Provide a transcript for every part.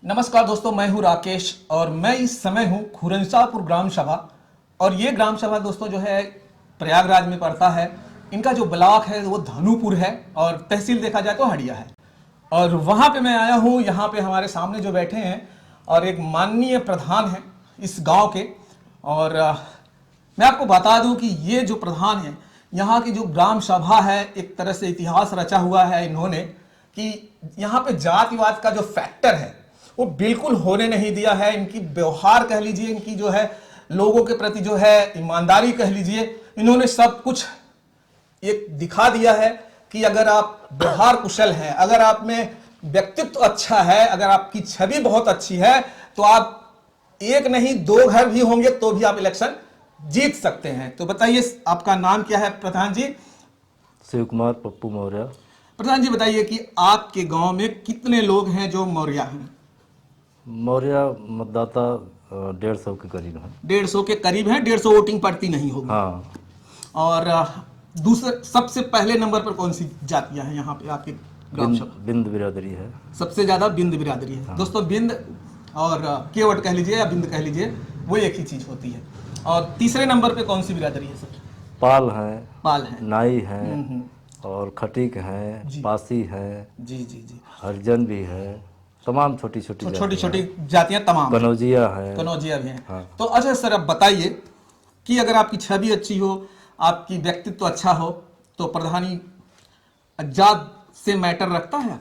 नमस्कार दोस्तों, मैं हूं राकेश और मैं इस समय हूं खुरनसापुर ग्राम सभा। और ये ग्राम सभा दोस्तों जो है प्रयागराज में पड़ता है। इनका जो ब्लॉक है वो धनुपुर है और तहसील देखा जाए तो हड़िया है। और वहां पे मैं आया हूं, यहाँ पे हमारे सामने जो बैठे हैं और एक माननीय प्रधान है इस गांव के। और मैं आपको बता दूं कि ये जो प्रधान है, यहाँ की जो ग्राम सभा है, एक तरह से इतिहास रचा हुआ है इन्होंने कि यहाँ पे जातिवाद का जो फैक्टर है वो बिल्कुल होने नहीं दिया है। इनकी व्यवहार कह लीजिए, इनकी जो है लोगों के प्रति जो है ईमानदारी कह लीजिए, इन्होंने सब कुछ एक दिखा दिया है कि अगर आप व्यवहार कुशल हैं, अगर आप में व्यक्तित्व अच्छा है, अगर आपकी छवि बहुत अच्छी है, तो आप एक नहीं दो घर भी होंगे तो भी आप इलेक्शन जीत सकते हैं। तो बताइए आपका नाम क्या है प्रधान जी? शिव कुमार पप्पू मौर्य। प्रधान जी बताइए कि आपके गांव में कितने लोग हैं जो मौर्य हैं? मौर्य मतदाता 150 के करीब हैं। 150 के करीब हैं। 150 वोटिंग पड़ती नहीं होगी। हाँ। और दूसरे सबसे पहले नंबर पर कौन सी जातियां हैं यहाँ पे आपके ग्राम सभा? बिंद बिरादरी है। सबसे ज्यादा बिंद बिरादरी है। हाँ। दोस्तों बिंद और केवट कह लीजिए या बिंद कह लीजिए, वो एक ही चीज होती है। और तीसरे नंबर पे कौन सी बिरादरी है सर? पाल हैं, पाल है, नाई हैं और खटीक हैं, पासी हैं, जी जी जी, हरिजन भी है, तमाम छोटी छोटी छोटी छोटी जातियां तमाम, कनौजिया है, कनौजिया भी हैं। हाँ। तो अच्छा सर, अब बताइए कि अगर आपकी छवि अच्छी हो, आपकी व्यक्तित्व अच्छा हो, तो प्रधानी जात से मैटर रखता है?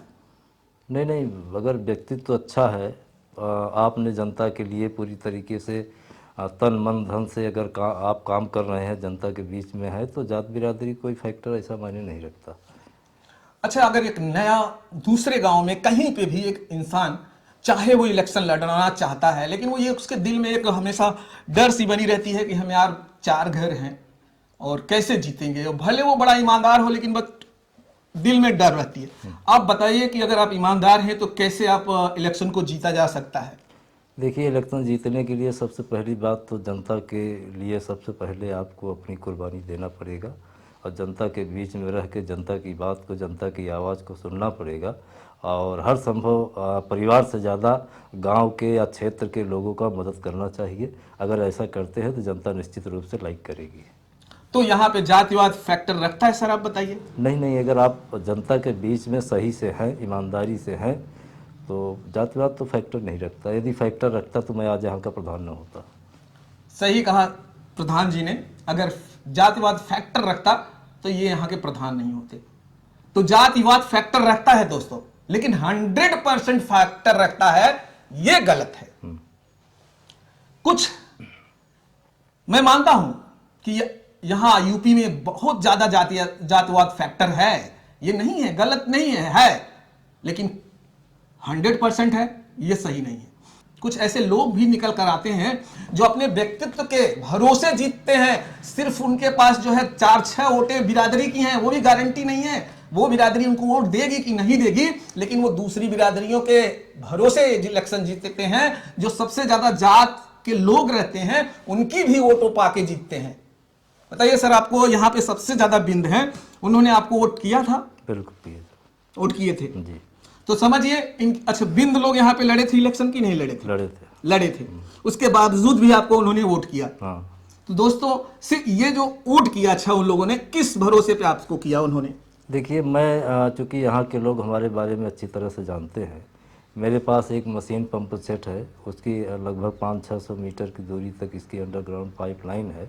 नहीं नहीं, अगर व्यक्तित्व अच्छा है, आपने जनता के लिए पूरी तरीके से तन मन धन से अगर आप काम कर रहे हैं, जनता के बीच में है, तो जात बिरादरी कोई फैक्टर ऐसा मायने नहीं रखता। अच्छा, अगर एक नया दूसरे गांव में कहीं पे भी एक इंसान चाहे वो इलेक्शन लड़ना चाहता है, लेकिन वो ये उसके दिल में एक हमेशा डर सी बनी रहती है कि हम यार 4 घर हैं और कैसे जीतेंगे, और भले वो बड़ा ईमानदार हो लेकिन बस दिल में डर रहती है। आप बताइए कि अगर आप ईमानदार हैं तो कैसे आप इलेक्शन को जीता जा सकता है? देखिए, इलेक्शन जीतने के लिए सबसे पहली बात तो जनता के लिए सबसे पहले आपको अपनी कुर्बानी देना पड़ेगा और जनता के बीच में रह के जनता की बात को, जनता की आवाज़ को सुनना पड़ेगा। और हर संभव परिवार से ज़्यादा गांव के या क्षेत्र के लोगों का मदद करना चाहिए। अगर ऐसा करते हैं तो जनता निश्चित रूप से लाइक करेगी। तो यहाँ पे जातिवाद फैक्टर रखता है सर, आप बताइए। नहीं नहीं, अगर आप जनता के बीच में सही से हैं, ईमानदारी से हैं, तो जातिवाद तो फैक्टर नहीं रखता। यदि फैक्टर रखता तो मैं आज यहाँ का प्रधान न होता। सही कहा प्रधान जी ने, अगर जातिवाद फैक्टर रखता तो ये यहाँ के प्रधान नहीं होते। तो जातिवाद फैक्टर रखता है दोस्तों, लेकिन 100% फैक्टर रखता है, ये गलत है। कुछ मैं मानता हूं कि यहां यूपी में बहुत ज्यादा जातिवाद फैक्टर है, ये नहीं है, गलत नहीं है, लेकिन 100% है, ये सही नहीं है। कुछ ऐसे लोग भी निकल कर आते हैं जो अपने व्यक्तित्व के भरोसे जीतते हैं। सिर्फ उनके पास जो है 4-6 वोटें बिरादरी की हैं, वो भी गारंटी नहीं है वो बिरादरी उनको वोट देगी कि नहीं देगी, लेकिन वो दूसरी बिरादरियों के भरोसे इलेक्शन जीतते हैं। जो सबसे ज्यादा जात के लोग रहते हैं उनकी भी वोटों पाके जीतते हैं। बताइए सर, आपको यहाँ पे सबसे ज्यादा बिंद हैं, उन्होंने आपको वोट किया था? बिल्कुल वोट किए थे जी। तो समझिए अच्छा, बिंद लोग यहाँ पे लड़े थे इलेक्शन की नहीं लड़े थे? लड़े थे। उसके बावजूद भी आपको उन्होंने वोट किया। हाँ। तो दोस्तों सिर्फ ये जो वोट किया, अच्छा उन लोगों ने किस भरोसे पे आपको किया उन्होंने? देखिए, मैं चूँकि यहाँ के लोग हमारे बारे में अच्छी तरह से जानते हैं, मेरे पास एक मशीन पंप सेट है, उसकी लगभग 500-600 मीटर की दूरी तक इसकी अंडरग्राउंड पाइपलाइन है।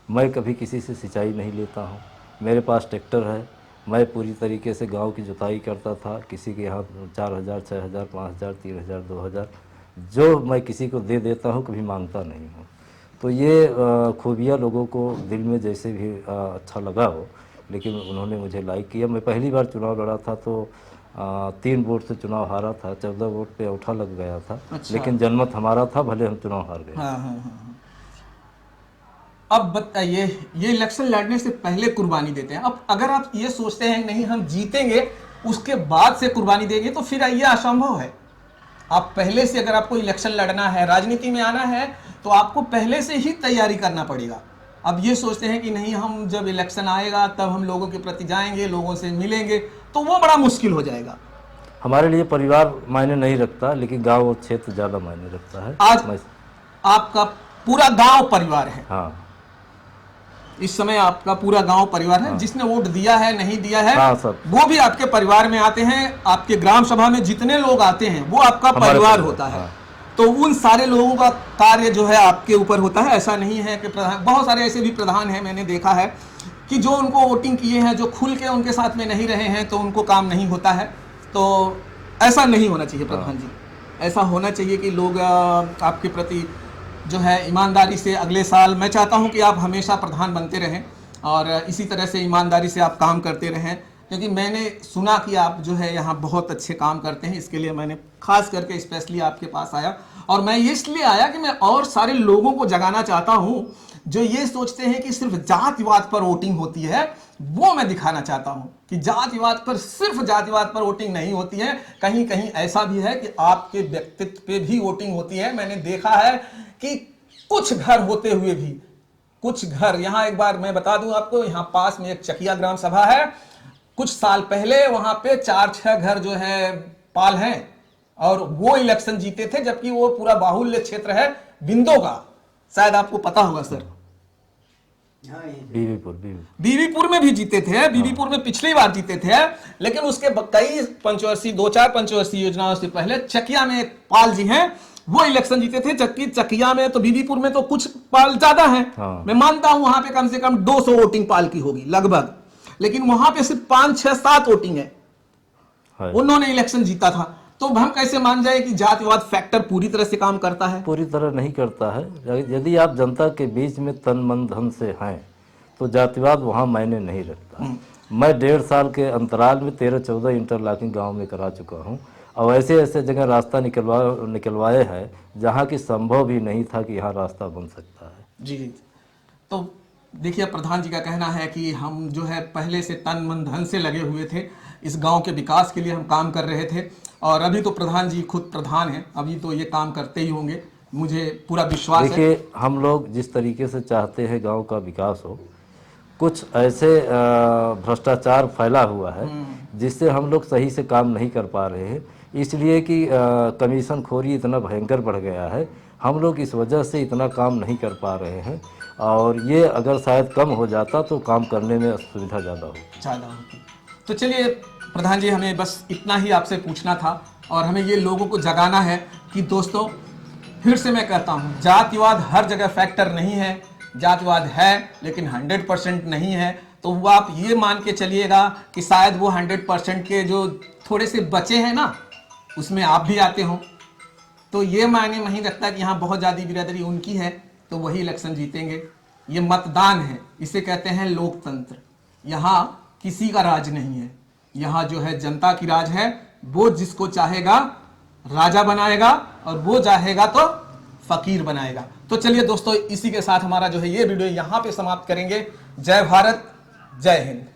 मैं कभी किसी से सिंचाई नहीं लेता हूँ। मेरे पास ट्रैक्टर है, मैं पूरी तरीके से गांव की जुताई करता था। किसी के यहाँ 4000, 6000, 5000, 3000, 2000 जो मैं किसी को दे देता हूँ, कभी मांगता नहीं हूँ। तो ये खूबियाँ लोगों को दिल में जैसे भी अच्छा लगा हो, लेकिन उन्होंने मुझे लाइक किया। मैं पहली बार चुनाव लड़ा था तो 3 वोट से चुनाव हारा था, 14 वोट पे औठा लग गया था। अच्छा। लेकिन जनमत हमारा था, भले हम चुनाव हार गए। हाँ। अब बताइए, ये इलेक्शन लड़ने से पहले कुर्बानी देते हैं। अब अगर आप ये सोचते हैं नहीं हम जीतेंगे उसके बाद से कुर्बानी देंगे, तो फिर ये असंभव है। आप पहले से, अगर आपको इलेक्शन लड़ना है, राजनीति में आना है, तो आपको पहले से ही तैयारी करना पड़ेगा। अब ये सोचते हैं कि नहीं हम जब इलेक्शन आएगा तब हम लोगों के प्रति जाएंगे, लोगों से मिलेंगे, तो वो बड़ा मुश्किल हो जाएगा। हमारे लिए परिवार मायने नहीं रखता, लेकिन गांव और क्षेत्र ज़्यादा मायने रखता है। आज आपका पूरा गांव परिवार है। हाँ इस समय आपका पूरा गांव परिवार है। जिसने वोट दिया है नहीं दिया है, हाँ, सब। वो भी आपके परिवार में आते हैं। आपके ग्राम सभा में जितने लोग आते हैं वो आपका हमारे परिवार परिवार, होता है। हाँ। तो उन सारे लोगों का कार्य जो है आपके ऊपर होता है। ऐसा नहीं है कि प्रधान, बहुत सारे ऐसे भी प्रधान हैं मैंने देखा है कि जो उनको वोटिंग किए हैं, जो खुल के उनके साथ में नहीं रहे हैं, तो उनको काम नहीं होता है। तो ऐसा नहीं होना चाहिए प्रधान जी। ऐसा होना चाहिए कि लोग आपके प्रति जो है ईमानदारी से, अगले साल मैं चाहता हूं कि आप हमेशा प्रधान बनते रहें और इसी तरह से ईमानदारी से आप काम करते रहें, क्योंकि मैंने सुना कि आप जो है यहाँ बहुत अच्छे काम करते हैं। इसके लिए मैंने खास करके स्पेशली आपके पास आया, और मैं इसलिए आया कि मैं और सारे लोगों को जगाना चाहता हूँ जो ये सोचते हैं कि सिर्फ जातिवाद पर वोटिंग होती है। वो मैं दिखाना चाहता हूं कि जातिवाद पर, सिर्फ जातिवाद पर वोटिंग नहीं होती है। कहीं कहीं ऐसा भी है कि आपके व्यक्तित्व पे भी वोटिंग होती है। मैंने देखा है कि कुछ घर होते हुए भी, कुछ घर, यहां एक बार मैं बता दूं आपको, यहां पास में एक चकिया ग्राम सभा है। कुछ साल पहले वहां पे 4-6 घर जो है पाल हैं, और वो इलेक्शन जीते थे, जबकि वो पूरा बाहुल्य क्षेत्र है बिंदो का। शायद आपको पता होगा सर। बीबीपुर में भी जीते थे। बीबीपुर में पिछली बार जीते थे, लेकिन उसके कई पंचवर्षीय, 2-4 पंचवर्षीय योजनाओं से पहले चकिया में एक पाल जी हैं, वो इलेक्शन जीते थे। जबकि चकिया में तो, बीबीपुर में तो कुछ पाल ज्यादा है। मैं मानता हूं वहां पे कम से कम 200 वोटिंग पाल की होगी लगभग, लेकिन वहां पे सिर्फ 5-6-7 वोटिंग है। उन्होंने इलेक्शन जीता था। तो हम कैसे मान जाए कि जातिवाद फैक्टर पूरी तरह से काम करता है? पूरी तरह नहीं करता है। यदि आप जनता के बीच में तन मन धन से हैं तो जातिवाद वहाँ मायने नहीं रखता। मैं 1.5 साल के अंतराल में 13-14 इंटरलॉकिंग गांव में करा चुका हूँ, और ऐसे ऐसे जगह रास्ता निकलवाए हैं जहाँ की संभव भी नहीं था कि यहाँ रास्ता बन सकता है। जी। तो देखिए, प्रधान जी का कहना है कि हम जो है पहले से तन मन धन से लगे हुए थे, इस गांव के विकास के लिए हम काम कर रहे थे, और अभी तो प्रधान जी खुद प्रधान हैं, अभी तो ये काम करते ही होंगे, मुझे पूरा विश्वास है। देखिए, हम लोग जिस तरीके से चाहते हैं गांव का विकास हो, कुछ ऐसे भ्रष्टाचार फैला हुआ है जिससे हम लोग सही से काम नहीं कर पा रहे हैं, इसलिए कि कमीशन खोरी इतना भयंकर बढ़ गया है। हम लोग इस वजह से इतना काम नहीं कर पा रहे हैं, और ये अगर शायद कम हो जाता तो काम करने में सुविधा ज़्यादा होती। तो चलिए प्रधान जी, हमें बस इतना ही आपसे पूछना था, और हमें ये लोगों को जगाना है कि दोस्तों, फिर से मैं कहता हूँ, जातिवाद हर जगह फैक्टर नहीं है। जातिवाद है लेकिन 100% नहीं है। तो वो आप ये मान के चलिएगा कि शायद वो 100% के जो थोड़े से बचे हैं ना, उसमें आप भी आते हो। तो ये मायने नहीं रखता कि यहाँ बहुत ज़्यादा बिरादरी उनकी है तो वही इलेक्शन जीतेंगे। ये मतदान है, इसे कहते हैं लोकतंत्र। यहाँ किसी का राज नहीं है, यहाँ जो है जनता की राज है। वो जिसको चाहेगा राजा बनाएगा, और वो चाहेगा तो फकीर बनाएगा। तो चलिए दोस्तों, इसी के साथ हमारा जो है ये वीडियो यहाँ पे समाप्त करेंगे। जय भारत, जय हिंद।